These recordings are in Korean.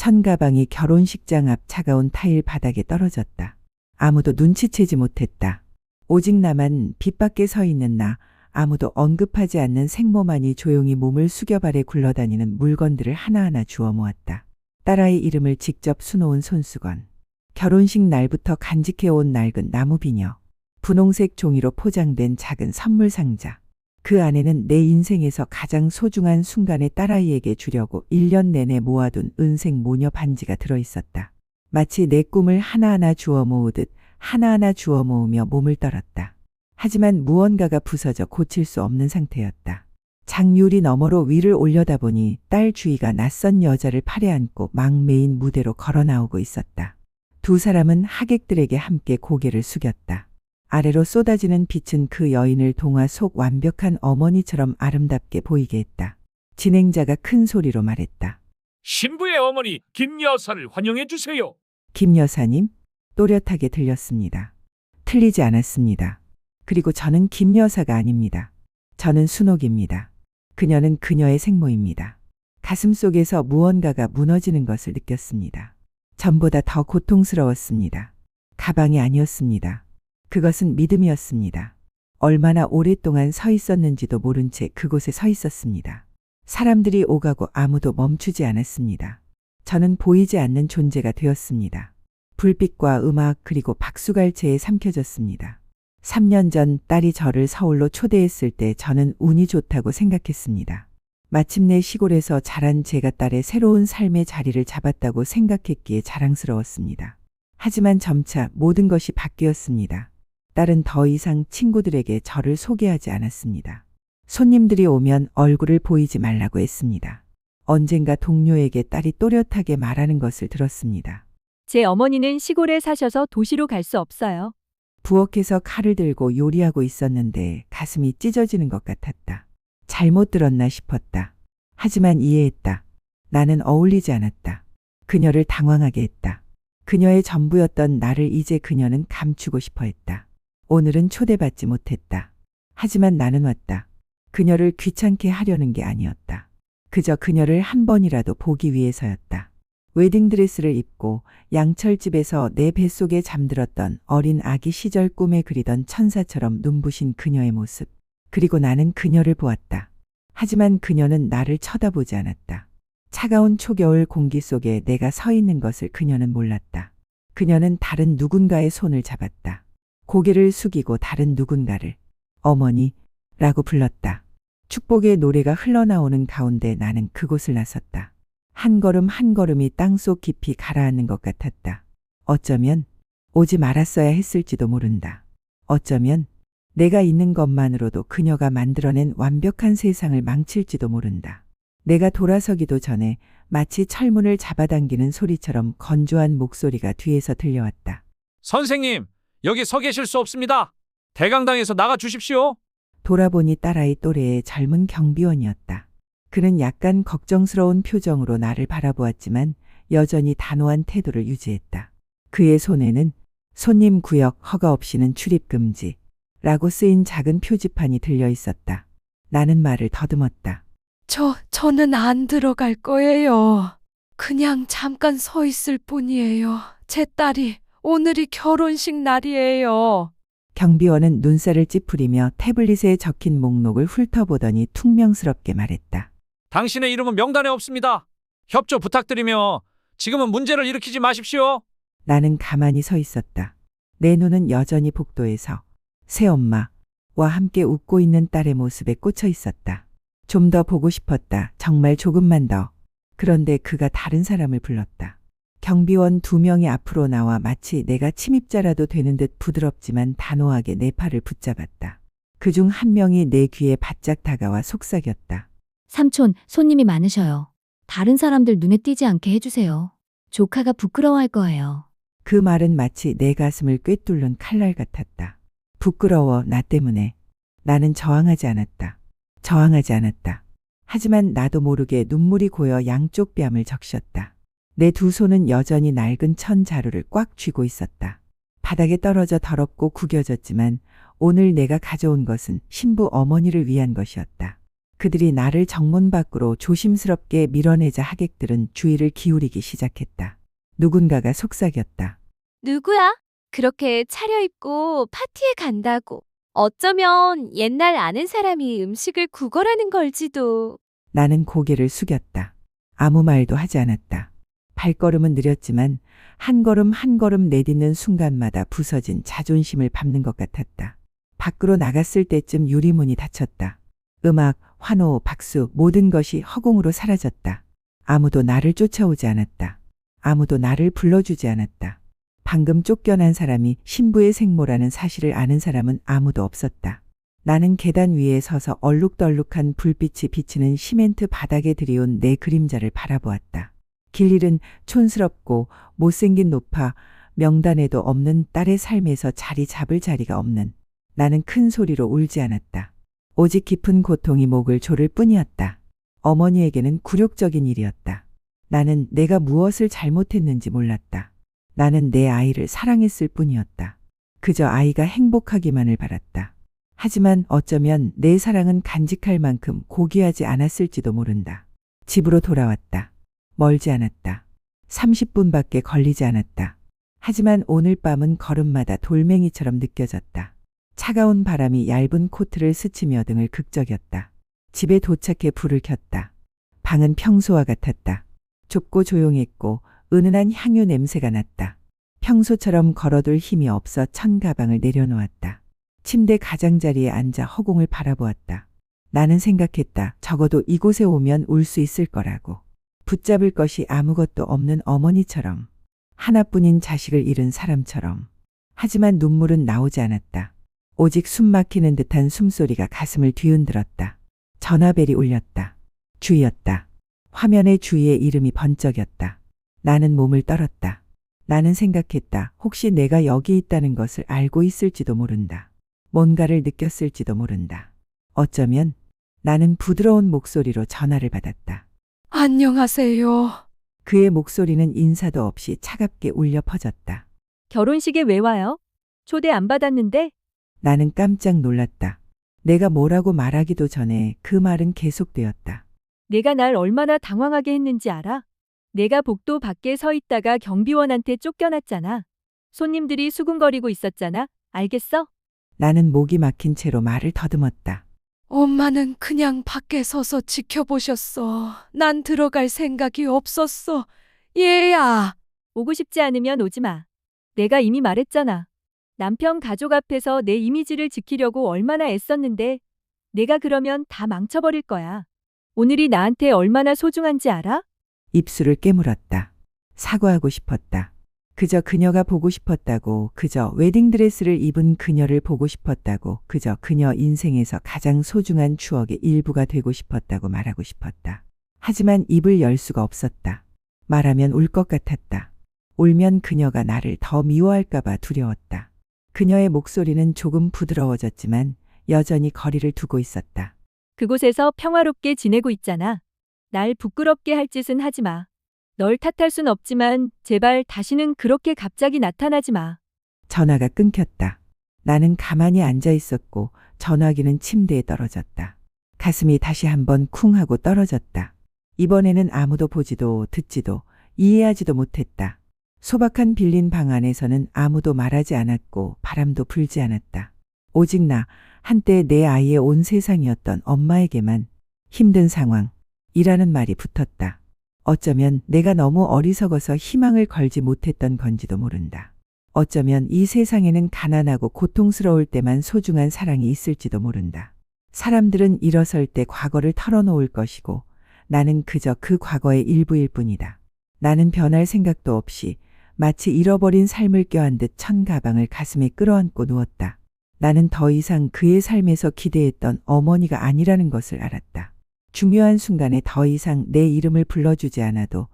천가방이 결혼식장 앞 차가운 타일 바닥에 떨어졌다. 아무도 눈치채지 못했다. 오직 나만 빛 밖에 서 있는 나, 아무도 언급하지 않는 생모만이 조용히 몸을 숙여 발에 굴러다니는 물건들을 하나하나 주워 모았다. 딸아이 이름을 직접 수놓은 손수건, 결혼식 날부터 간직해온 낡은 나무 비녀, 분홍색 종이로 포장된 작은 선물 상자. 그 안에는 내 인생에서 가장 소중한 순간에 딸아이에게 주려고 1년 내내 모아둔 은색 모녀 반지가 들어있었다. 마치 내 꿈을 하나하나 주워 모으듯 하나하나 주워 모으며 몸을 떨었다. 하지만 무언가가 부서져 고칠 수 없는 상태였다. 장유리 너머로 위를 올려다보니 딸 주희가 낯선 여자를 팔에 안고 막 메인 무대로 걸어 나오고 있었다. 두 사람은 하객들에게 함께 고개를 숙였다. 아래로 쏟아지는 빛은 그 여인을 동화 속 완벽한 어머니처럼 아름답게 보이게 했다. 진행자가 큰 소리로 말했다. 신부의 어머니 김 여사를 환영해 주세요. 김 여사님? 또렷하게 들렸습니다. 틀리지 않았습니다. 그리고 저는 김 여사가 아닙니다. 저는 순옥입니다. 그녀는 그녀의 생모입니다. 가슴속에서 무언가가 무너지는 것을 느꼈습니다. 전보다 더 고통스러웠습니다. 가방이 아니었습니다. 그것은 믿음이었습니다. 얼마나 오랫동안 서 있었는지도 모른 채 그곳에 서 있었습니다. 사람들이 오가고 아무도 멈추지 않았습니다. 저는 보이지 않는 존재가 되었습니다. 불빛과 음악 그리고 박수갈채에 삼켜졌습니다. 3년 전 딸이 저를 서울로 초대했을 때 저는 운이 좋다고 생각했습니다. 마침내 시골에서 자란 제가 딸의 새로운 삶의 자리를 잡았다고 생각했기에 자랑스러웠습니다. 하지만 점차 모든 것이 바뀌었습니다. 딸은 더 이상 친구들에게 저를 소개하지 않았습니다. 손님들이 오면 얼굴을 보이지 말라고 했습니다. 언젠가 동료에게 딸이 또렷하게 말하는 것을 들었습니다. 제 어머니는 시골에 사셔서 도시로 갈 수 없어요. 부엌에서 칼을 들고 요리하고 있었는데 가슴이 찢어지는 것 같았다. 잘못 들었나 싶었다. 하지만 이해했다. 나는 어울리지 않았다. 그녀를 당황하게 했다. 그녀의 전부였던 나를 이제 그녀는 감추고 싶어 했다. 오늘은 초대받지 못했다. 하지만 나는 왔다. 그녀를 귀찮게 하려는 게 아니었다. 그저 그녀를 한 번이라도 보기 위해서였다. 웨딩드레스를 입고 양철집에서 내 뱃속에 잠들었던 어린 아기 시절 꿈에 그리던 천사처럼 눈부신 그녀의 모습. 그리고 나는 그녀를 보았다. 하지만 그녀는 나를 쳐다보지 않았다. 차가운 초겨울 공기 속에 내가 서 있는 것을 그녀는 몰랐다. 그녀는 다른 누군가의 손을 잡았다. 고개를 숙이고 다른 누군가를 어머니라고 불렀다. 축복의 노래가 흘러나오는 가운데 나는 그곳을 나섰다. 한 걸음 한 걸음이 땅속 깊이 가라앉는 것 같았다. 어쩌면 오지 말았어야 했을지도 모른다. 어쩌면 내가 있는 것만으로도 그녀가 만들어낸 완벽한 세상을 망칠지도 모른다. 내가 돌아서기도 전에 마치 철문을 잡아당기는 소리처럼 건조한 목소리가 뒤에서 들려왔다. 선생님, 여기 서 계실 수 없습니다. 대강당에서 나가 주십시오. 돌아보니 딸아이 또래의 젊은 경비원이었다. 그는 약간 걱정스러운 표정으로 나를 바라보았지만 여전히 단호한 태도를 유지했다. 그의 손에는 손님 구역 허가 없이는 출입 금지라고 쓰인 작은 표지판이 들려 있었다. 나는 말을 더듬었다. 저는 안 들어갈 거예요. 그냥 잠깐 서 있을 뿐이에요. 제 딸이 오늘이 결혼식 날이에요. 경비원은 눈살을 찌푸리며 태블릿에 적힌 목록을 훑어보더니 퉁명스럽게 말했다. 당신의 이름은 명단에 없습니다. 협조 부탁드리며 지금은 문제를 일으키지 마십시오. 나는 가만히 서 있었다. 내 눈은 여전히 복도에서 새엄마와 함께 웃고 있는 딸의 모습에 꽂혀 있었다. 좀 더 보고 싶었다. 정말 조금만 더. 그런데 그가 다른 사람을 불렀다. 경비원 2명이 앞으로 나와 마치 내가 침입자라도 되는 듯 부드럽지만 단호하게 내 팔을 붙잡았다. 그중 한 명이 내 귀에 바짝 다가와 속삭였다. 삼촌, 손님이 많으셔요. 다른 사람들 눈에 띄지 않게 해주세요. 조카가 부끄러워할 거예요. 그 말은 마치 내 가슴을 꿰뚫는 칼날 같았다. 부끄러워, 나 때문에. 나는 저항하지 않았다. 하지만 나도 모르게 눈물이 고여 양쪽 뺨을 적셨다. 내 두 손은 여전히 낡은 천 자루를 꽉 쥐고 있었다. 바닥에 떨어져 더럽고 구겨졌지만 오늘 내가 가져온 것은 신부 어머니를 위한 것이었다. 그들이 나를 정문 밖으로 조심스럽게 밀어내자 하객들은 주의를 기울이기 시작했다. 누군가가 속삭였다. 누구야? 그렇게 차려입고 파티에 간다고. 어쩌면 옛날 아는 사람이 음식을 구걸하는 걸지도. 나는 고개를 숙였다. 아무 말도 하지 않았다. 발걸음은 느렸지만 한 걸음 한 걸음 내딛는 순간마다 부서진 자존심을 밟는 것 같았다. 밖으로 나갔을 때쯤 유리문이 닫혔다. 음악, 환호, 박수 모든 것이 허공으로 사라졌다. 아무도 나를 쫓아오지 않았다. 아무도 나를 불러주지 않았다. 방금 쫓겨난 사람이 신부의 생모라는 사실을 아는 사람은 아무도 없었다. 나는 계단 위에 서서 얼룩덜룩한 불빛이 비치는 시멘트 바닥에 들이온 내 그림자를 바라보았다. 길일은 촌스럽고 못생긴 노파, 명단에도 없는 딸의 삶에서 자리 잡을 자리가 없는. 나는 큰 소리로 울지 않았다. 오직 깊은 고통이 목을 조를 뿐이었다. 어머니에게는 굴욕적인 일이었다. 나는 내가 무엇을 잘못했는지 몰랐다. 나는 내 아이를 사랑했을 뿐이었다. 그저 아이가 행복하기만을 바랐다. 하지만 어쩌면 내 사랑은 간직할 만큼 고귀하지 않았을지도 모른다. 집으로 돌아왔다. 멀지 않았다. 30분밖에 걸리지 않았다. 하지만 오늘 밤은 걸음마다 돌멩이처럼 느껴졌다. 차가운 바람이 얇은 코트를 스치며 등을 극적였다. 집에 도착해 불을 켰다. 방은 평소와 같았다. 좁고 조용했고 은은한 향유 냄새가 났다. 평소처럼 걸어둘 힘이 없어 천 가방을 내려놓았다. 침대 가장자리에 앉아 허공을 바라보았다. 나는 생각했다. 적어도 이곳에 오면 울 수 있을 거라고. 붙잡을 것이 아무것도 없는 어머니처럼. 하나뿐인 자식을 잃은 사람처럼. 하지만 눈물은 나오지 않았다. 오직 숨 막히는 듯한 숨소리가 가슴을 뒤흔들었다. 전화벨이 울렸다. 주희였다. 화면에 주희의 이름이 번쩍였다. 나는 몸을 떨었다. 나는 생각했다. 혹시 내가 여기 있다는 것을 알고 있을지도 모른다. 뭔가를 느꼈을지도 모른다. 어쩌면 나는 부드러운 목소리로 전화를 받았다. 안녕하세요. 그의 목소리는 인사도 없이 차갑게 울려 퍼졌다. 결혼식에 왜 와요? 초대 안 받았는데? 나는 깜짝 놀랐다. 내가 뭐라고 말하기도 전에 그 말은 계속되었다. 내가 날 얼마나 당황하게 했는지 알아? 내가 복도 밖에 서 있다가 경비원한테 쫓겨났잖아. 손님들이 수군거리고 있었잖아. 알겠어? 나는 목이 막힌 채로 말을 더듬었다. 엄마는 그냥 밖에 서서 지켜보셨어. 난 들어갈 생각이 없었어. 얘야. 오고 싶지 않으면 오지 마. 내가 이미 말했잖아. 남편 가족 앞에서 내 이미지를 지키려고 얼마나 애썼는데 내가 그러면 다 망쳐버릴 거야. 오늘이 나한테 얼마나 소중한지 알아? 입술을 깨물었다. 사과하고 싶었다. 그저 그녀가 보고 싶었다고, 그저 웨딩드레스를 입은 그녀를 보고 싶었다고, 그저 그녀 인생에서 가장 소중한 추억의 일부가 되고 싶었다고 말하고 싶었다. 하지만 입을 열 수가 없었다. 말하면 울 것 같았다. 울면 그녀가 나를 더 미워할까봐 두려웠다. 그녀의 목소리는 조금 부드러워졌지만 여전히 거리를 두고 있었다. 그곳에서 평화롭게 지내고 있잖아. 날 부끄럽게 할 짓은 하지 마. 널 탓할 순 없지만 제발 다시는 그렇게 갑자기 나타나지 마. 전화가 끊겼다. 나는 가만히 앉아 있었고 전화기는 침대에 떨어졌다. 가슴이 다시 한번 쿵 하고 떨어졌다. 이번에는 아무도 보지도 듣지도 이해하지도 못했다. 소박한 빌린 방 안에서는 아무도 말하지 않았고 바람도 불지 않았다. 오직 나, 한때 내 아이의 온 세상이었던 엄마에게만 힘든 상황이라는 말이 붙었다. 어쩌면 내가 너무 어리석어서 희망을 걸지 못했던 건지도 모른다. 어쩌면 이 세상에는 가난하고 고통스러울 때만 소중한 사랑이 있을지도 모른다. 사람들은 일어설 때 과거를 털어놓을 것이고 나는 그저 그 과거의 일부일 뿐이다. 나는 변할 생각도 없이 마치 잃어버린 삶을 껴안 듯 천 가방을 가슴에 끌어안고 누웠다. 나는 더 이상 그의 삶에서 기대했던 어머니가 아니라는 것을 알았다. 중요한 순간에 더 이상 내 이름을 불러주지 않아도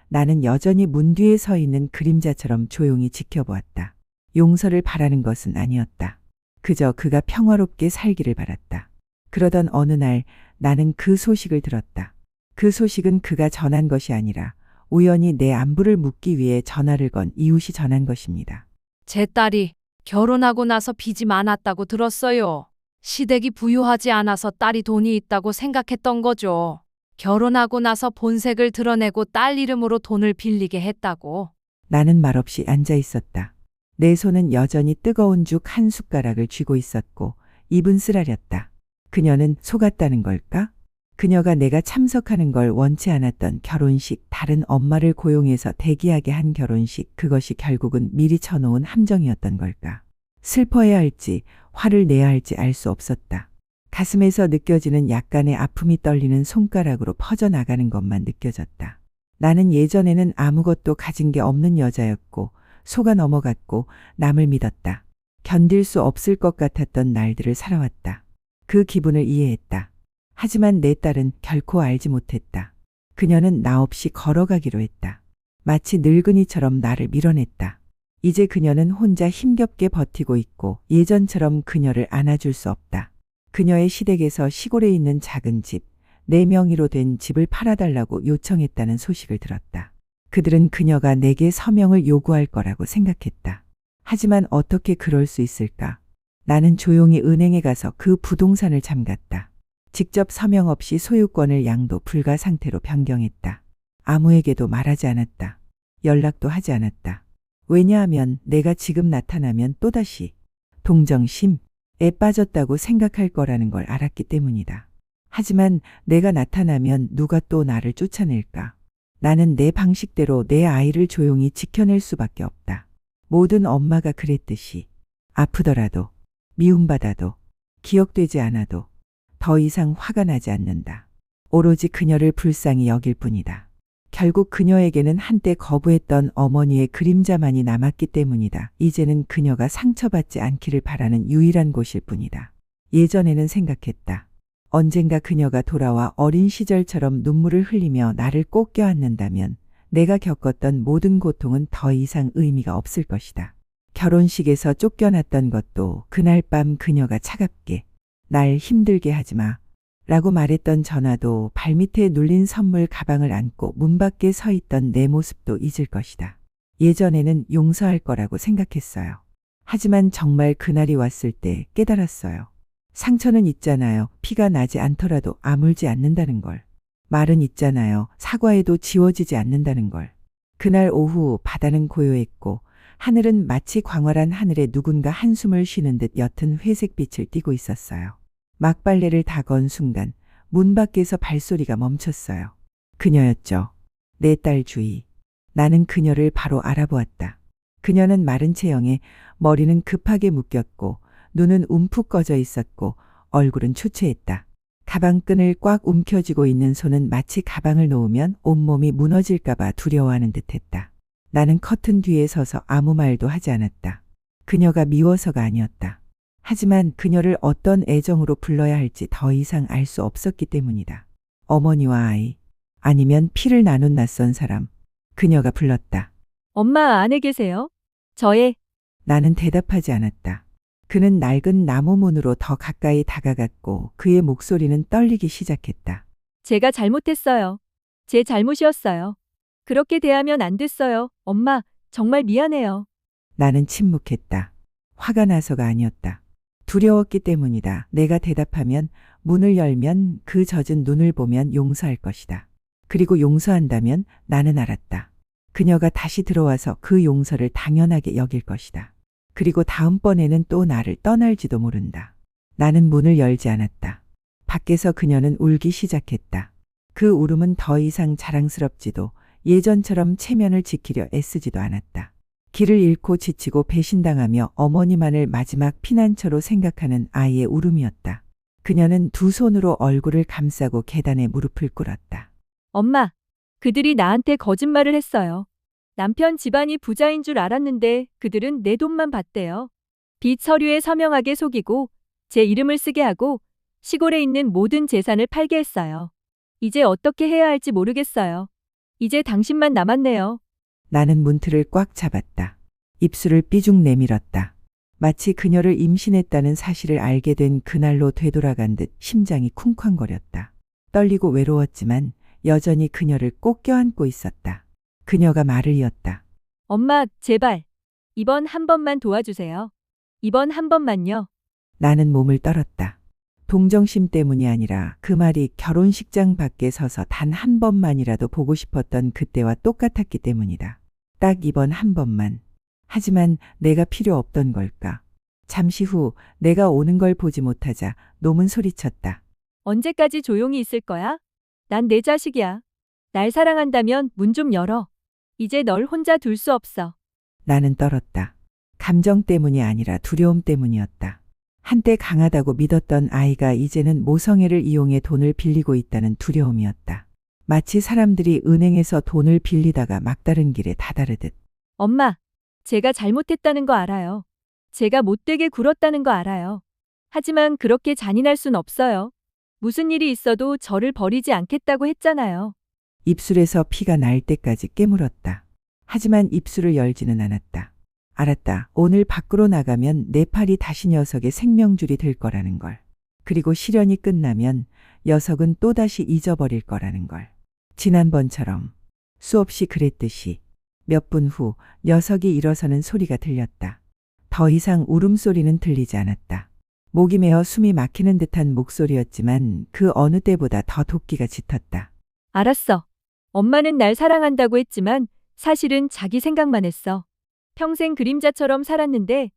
나는 여전히 문 뒤에 서 있는 그림자처럼 조용히 지켜보았다. 용서를 바라는 것은 아니었다. 그저 그가 평화롭게 살기를 바랐다. 그러던 어느 날 나는 그 소식을 들었다. 그 소식은 그가 전한 것이 아니라 우연히 내 안부를 묻기 위해 전화를 건 이웃이 전한 것입니다. 제 딸이 결혼하고 나서 빚이 많았다고 들었어요. 시댁이 부유하지 않아서 딸이 돈이 있다고 생각했던 거죠. 결혼하고 나서 본색을 드러내고 딸 이름으로 돈을 빌리게 했다고. 나는 말없이 앉아 있었다. 내 손은 여전히 뜨거운 죽 한 숟가락을 쥐고 있었고 입은 쓰라렸다. 그녀는 속았다는 걸까? 그녀가 내가 참석하는 걸 원치 않았던 결혼식, 다른 엄마를 고용해서 대기하게 한 결혼식, 그것이 결국은 미리 쳐놓은 함정이었던 걸까? 슬퍼해야 할지 화를 내야 할지 알 수 없었다. 가슴에서 느껴지는 약간의 아픔이 떨리는 손가락으로 퍼져나가는 것만 느껴졌다. 나는 예전에는 아무것도 가진 게 없는 여자였고 속아 넘어갔고 남을 믿었다. 견딜 수 없을 것 같았던 날들을 살아왔다. 그 기분을 이해했다. 하지만 내 딸은 결코 알지 못했다. 그녀는 나 없이 걸어가기로 했다. 마치 늙은이처럼 나를 밀어냈다. 이제 그녀는 혼자 힘겹게 버티고 있고 예전처럼 그녀를 안아줄 수 없다. 그녀의 시댁에서 시골에 있는 작은 집, 내 명의로 된 집을 팔아달라고 요청했다는 소식을 들었다. 그들은 그녀가 내게 서명을 요구할 거라고 생각했다. 하지만 어떻게 그럴 수 있을까? 나는 조용히 은행에 가서 그 부동산을 잠갔다. 직접 서명 없이 소유권을 양도 불가 상태로 변경했다. 아무에게도 말하지 않았다. 연락도 하지 않았다. 왜냐하면 내가 지금 나타나면 또다시 동정심에 빠졌다고 생각할 거라는 걸 알았기 때문이다. 하지만 내가 나타나면 누가 또 나를 쫓아낼까? 나는 내 방식대로 내 아이를 조용히 지켜낼 수밖에 없다. 모든 엄마가 그랬듯이 아프더라도 미움받아도 기억되지 않아도 더 이상 화가 나지 않는다. 오로지 그녀를 불쌍히 여길 뿐이다. 결국 그녀에게는 한때 거부했던 어머니의 그림자만이 남았기 때문이다. 이제는 그녀가 상처받지 않기를 바라는 유일한 곳일 뿐이다. 예전에는 생각했다. 언젠가 그녀가 돌아와 어린 시절처럼 눈물을 흘리며 나를 꼭 껴안는다면 내가 겪었던 모든 고통은 더 이상 의미가 없을 것이다. 결혼식에서 쫓겨났던 것도 그날 밤 그녀가 차갑게 날 힘들게 하지 마 라고 말했던 전화도 발밑에 눌린 선물 가방을 안고 문 밖에 서 있던 내 모습도 잊을 것이다. 예전에는 용서할 거라고 생각했어요. 하지만 정말 그날이 왔을 때 깨달았어요. 상처는 있잖아요. 피가 나지 않더라도 아물지 않는다는 걸. 말은 있잖아요. 사과해도 지워지지 않는다는 걸. 그날 오후 바다는 고요했고 하늘은 마치 광활한 하늘에 누군가 한숨을 쉬는 듯 옅은 회색빛을 띠고 있었어요. 막발레를 다 건 순간 문 밖에서 발소리가 멈췄어요. 그녀였죠. 내 딸 주희. 나는 그녀를 바로 알아보았다. 그녀는 마른 체형에 머리는 급하게 묶였고 눈은 움푹 꺼져 있었고 얼굴은 초췌했다. 가방끈을 꽉 움켜쥐고 있는 손은 마치 가방을 놓으면 온몸이 무너질까봐 두려워하는 듯했다. 나는 커튼 뒤에 서서 아무 말도 하지 않았다. 그녀가 미워서가 아니었다. 하지만 그녀를 어떤 애정으로 불러야 할지 더 이상 알 수 없었기 때문이다. 어머니와 아이, 아니면 피를 나눈 낯선 사람. 그녀가 불렀다. 엄마 안에 계세요? 저의 나는 대답하지 않았다. 그는 낡은 나무 문으로 더 가까이 다가갔고 그의 목소리는 떨리기 시작했다. 제가 잘못했어요. 제 잘못이었어요. 그렇게 대하면 안 됐어요. 엄마, 정말 미안해요. 나는 침묵했다. 화가 나서가 아니었다. 두려웠기 때문이다. 내가 대답하면, 문을 열면, 그 젖은 눈을 보면 용서할 것이다. 그리고 용서한다면 나는 알았다. 그녀가 다시 들어와서 그 용서를 당연하게 여길 것이다. 그리고 다음번에는 또 나를 떠날지도 모른다. 나는 문을 열지 않았다. 밖에서 그녀는 울기 시작했다. 그 울음은 더 이상 자랑스럽지도 예전처럼 체면을 지키려 애쓰지도 않았다. 길을 잃고 지치고 배신당하며 어머니만을 마지막 피난처로 생각하는 아이의 울음이었다. 그녀는 두 손으로 얼굴을 감싸고 계단에 무릎을 꿇었다. 엄마, 그들이 나한테 거짓말을 했어요. 남편 집안이 부자인 줄 알았는데 그들은 내 돈만 받대요. 빚 서류에 서명하게 속이고 제 이름을 쓰게 하고 시골에 있는 모든 재산을 팔게 했어요. 이제 어떻게 해야 할지 모르겠어요. 이제 당신만 남았네요. 나는 문틀을 꽉 잡았다. 입술을 삐죽 내밀었다. 마치 그녀를 임신했다는 사실을 알게 된 그날로 되돌아간 듯 심장이 쿵쾅거렸다. 떨리고 외로웠지만 여전히 그녀를 꼭 껴안고 있었다. 그녀가 말을 이었다. 엄마, 제발. 이번 한 번만 도와주세요. 이번 한 번만요. 나는 몸을 떨었다. 동정심 때문이 아니라 그 말이 결혼식장 밖에 서서 단 한 번만이라도 보고 싶었던 그때와 똑같았기 때문이다. 딱 이번 한 번만. 하지만 내가 필요 없던 걸까? 잠시 후 내가 오는 걸 보지 못하자 놈은 소리쳤다. 언제까지 조용히 있을 거야? 난 내 자식이야. 날 사랑한다면 문 좀 열어. 이제 널 혼자 둘 수 없어. 나는 떨었다. 감정 때문이 아니라 두려움 때문이었다. 한때 강하다고 믿었던 아이가 이제는 모성애를 이용해 돈을 빌리고 있다는 두려움이었다. 마치 사람들이 은행에서 돈을 빌리다가 막다른 길에 다다르듯. 엄마, 제가 잘못했다는 거 알아요. 제가 못되게 굴었다는 거 알아요. 하지만 그렇게 잔인할 순 없어요. 무슨 일이 있어도 저를 버리지 않겠다고 했잖아요. 입술에서 피가 날 때까지 깨물었다. 하지만 입술을 열지는 않았다. 알았다. 오늘 밖으로 나가면 내 팔이 다시 녀석의 생명줄이 될 거라는 걸. 그리고 시련이 끝나면 녀석은 또다시 잊어버릴 거라는 걸. 지난번처럼 수없이 그랬듯이 몇 분 후 녀석이 일어서는 소리가 들렸다. 더 이상 울음소리는 들리지 않았다. 목이 메어 숨이 막히는 듯한 목소리였지만 그 어느 때보다 더 도끼가 짙었다. 알았어. 엄마는 날 사랑한다고 했지만 사실은 자기 생각만 했어. 평생 그림자처럼 살았는데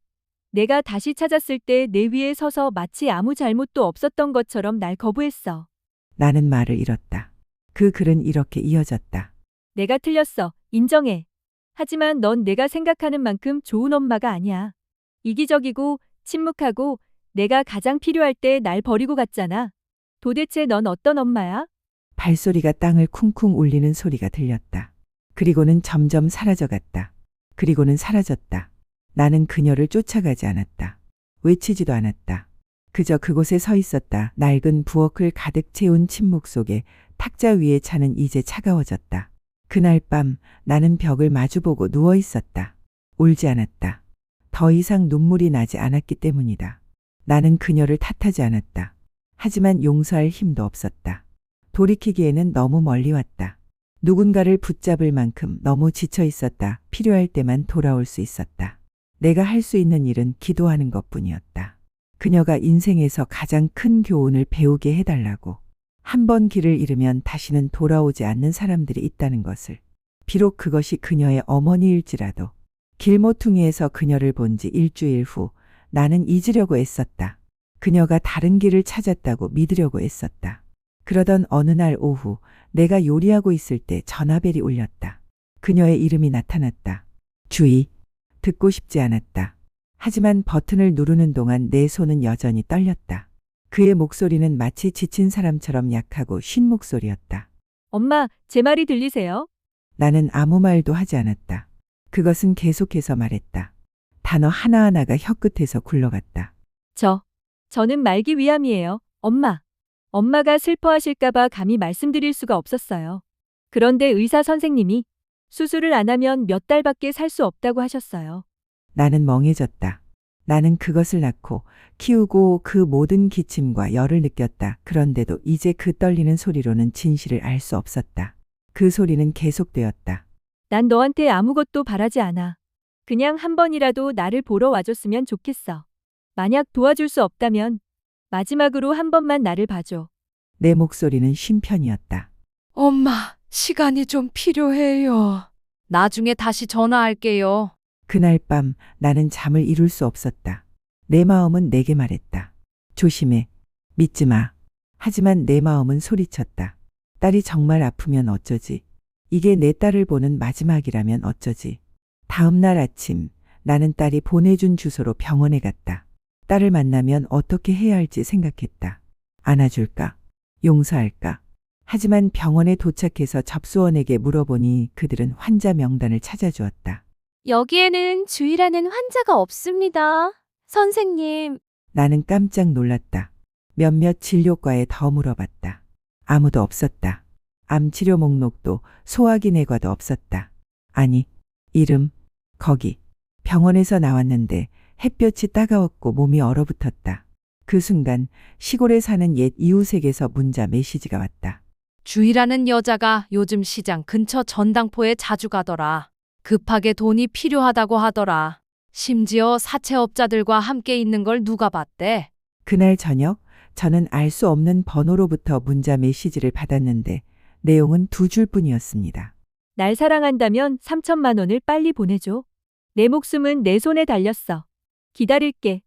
내가 다시 찾았을 때 내 위에 서서 마치 아무 잘못도 없었던 것처럼 날 거부했어. 나는 말을 잃었다. 그 글은 이렇게 이어졌다. 내가 틀렸어. 인정해. 하지만 넌 내가 생각하는 만큼 좋은 엄마가 아니야. 이기적이고 침묵하고 내가 가장 필요할 때 날 버리고 갔잖아. 도대체 넌 어떤 엄마야? 발소리가 땅을 쿵쿵 울리는 소리가 들렸다. 그리고는 점점 사라져갔다. 그리고는 사라졌다. 나는 그녀를 쫓아가지 않았다. 외치지도 않았다. 그저 그곳에 서 있었다. 낡은 부엌을 가득 채운 침묵 속에 탁자 위에 차는 이제 차가워졌다. 그날 밤 나는 벽을 마주보고 누워 있었다. 울지 않았다. 더 이상 눈물이 나지 않았기 때문이다. 나는 그녀를 탓하지 않았다. 하지만 용서할 힘도 없었다. 돌이키기에는 너무 멀리 왔다. 누군가를 붙잡을 만큼 너무 지쳐 있었다. 필요할 때만 돌아올 수 있었다. 내가 할 수 있는 일은 기도하는 것뿐이었다. 그녀가 인생에서 가장 큰 교훈을 배우게 해달라고. 한 번 길을 잃으면 다시는 돌아오지 않는 사람들이 있다는 것을. 비록 그것이 그녀의 어머니일지라도. 길모퉁이에서 그녀를 본 지 일주일 후 나는 잊으려고 애썼다. 그녀가 다른 길을 찾았다고 믿으려고 애썼다. 그러던 어느 날 오후 내가 요리하고 있을 때 전화벨이 울렸다. 그녀의 이름이 나타났다. 주희. 듣고 싶지 않았다. 하지만 버튼을 누르는 동안 내 손은 여전히 떨렸다. 그의 목소리는 마치 지친 사람처럼 약하고 쉰 목소리였다. 엄마, 제 말이 들리세요? 나는 아무 말도 하지 않았다. 그것은 계속해서 말했다. 단어 하나하나가 혀끝에서 굴러갔다. 저는 말기 위함이에요. 엄마. 엄마가 슬퍼하실까봐 감히 말씀드릴 수가 없었어요. 그런데 의사 선생님이 수술을 안 하면 몇 달밖에 살 수 없다고 하셨어요. 나는 멍해졌다. 나는 그것을 낳고 키우고 그 모든 기침과 열을 느꼈다. 그런데도 이제 그 떨리는 소리로는 진실을 알 수 없었다. 그 소리는 계속되었다. 난 너한테 아무것도 바라지 않아. 그냥 한 번이라도 나를 보러 와줬으면 좋겠어. 만약 도와줄 수 없다면 마지막으로 한 번만 나를 봐줘. 내 목소리는 쉼 편이었다. 엄마, 시간이 좀 필요해요. 나중에 다시 전화할게요. 그날 밤 나는 잠을 이룰 수 없었다. 내 마음은 내게 말했다. 조심해. 믿지 마. 하지만 내 마음은 소리쳤다. 딸이 정말 아프면 어쩌지? 이게 내 딸을 보는 마지막이라면 어쩌지? 다음 날 아침 나는 딸이 보내준 주소로 병원에 갔다. 딸을 만나면 어떻게 해야 할지 생각했다. 안아줄까? 용서할까? 하지만 병원에 도착해서 접수원에게 물어보니 그들은 환자 명단을 찾아주었다. 여기에는 주희라는 환자가 없습니다. 선생님, 나는 깜짝 놀랐다. 몇몇 진료과에 더 물어봤다. 아무도 없었다. 암치료 목록도 소화기 내과도 없었다. 아니, 이름, 거기. 병원에서 나왔는데 햇볕이 따가웠고 몸이 얼어붙었다. 그 순간 시골에 사는 옛 이웃에게서 문자 메시지가 왔다. 주희라는 여자가 요즘 시장 근처 전당포에 자주 가더라. 급하게 돈이 필요하다고 하더라. 심지어 사채업자들과 함께 있는 걸 누가 봤대. 그날 저녁 저는 알 수 없는 번호로부터 문자 메시지를 받았는데 내용은 두 줄뿐이었습니다. 날 사랑한다면 3천만 원을 빨리 보내줘. 내 목숨은 내 손에 달렸어. 기다릴게.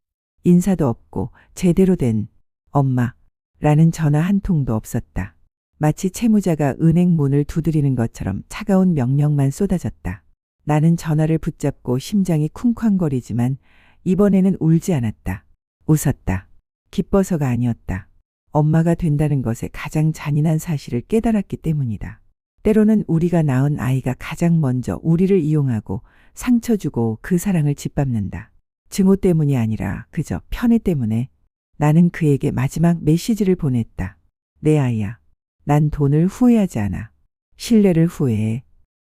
인사도 없고 제대로 된 엄마라는 전화 한 통도 없었다. 마치 채무자가 은행 문을 두드리는 것처럼 차가운 명령만 쏟아졌다. 나는 전화를 붙잡고 심장이 쿵쾅거리지만 이번에는 울지 않았다. 웃었다. 기뻐서가 아니었다. 엄마가 된다는 것에 가장 잔인한 사실을 깨달았기 때문이다. 때로는 우리가 낳은 아이가 가장 먼저 우리를 이용하고 상처 주고 그 사랑을 짓밟는다. 증오 때문이 아니라 그저 편애 때문에 나는 그에게 마지막 메시지를 보냈다. 내 아이야. 난 돈을 후회하지 않아. 신뢰를 후회해.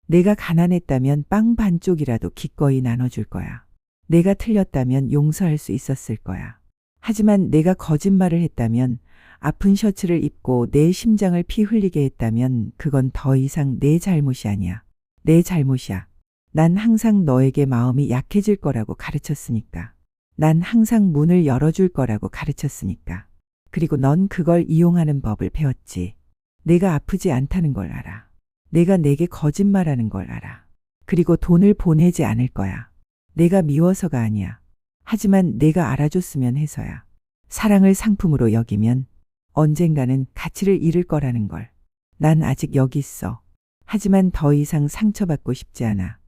내가 가난했다면 빵 반쪽이라도 기꺼이 나눠줄 거야. 내가 틀렸다면 용서할 수 있었을 거야. 하지만 내가 거짓말을 했다면, 아픈 셔츠를 입고 내 심장을 피 흘리게 했다면 그건 더 이상 내 잘못이 아니야. 내 잘못이야. 난 항상 너에게 마음이 약해질 거라고 가르쳤으니까. 난 항상 문을 열어줄 거라고 가르쳤으니까. 그리고 넌 그걸 이용하는 법을 배웠지. 내가 아프지 않다는 걸 알아. 내가 내게 거짓말하는 걸 알아. 그리고 돈을 보내지 않을 거야. 내가 미워서가 아니야. 하지만 내가 알아줬으면 해서야. 사랑을 상품으로 여기면 언젠가는 가치를 잃을 거라는 걸. 난 아직 여기 있어. 하지만 더 이상 상처받고 싶지 않아.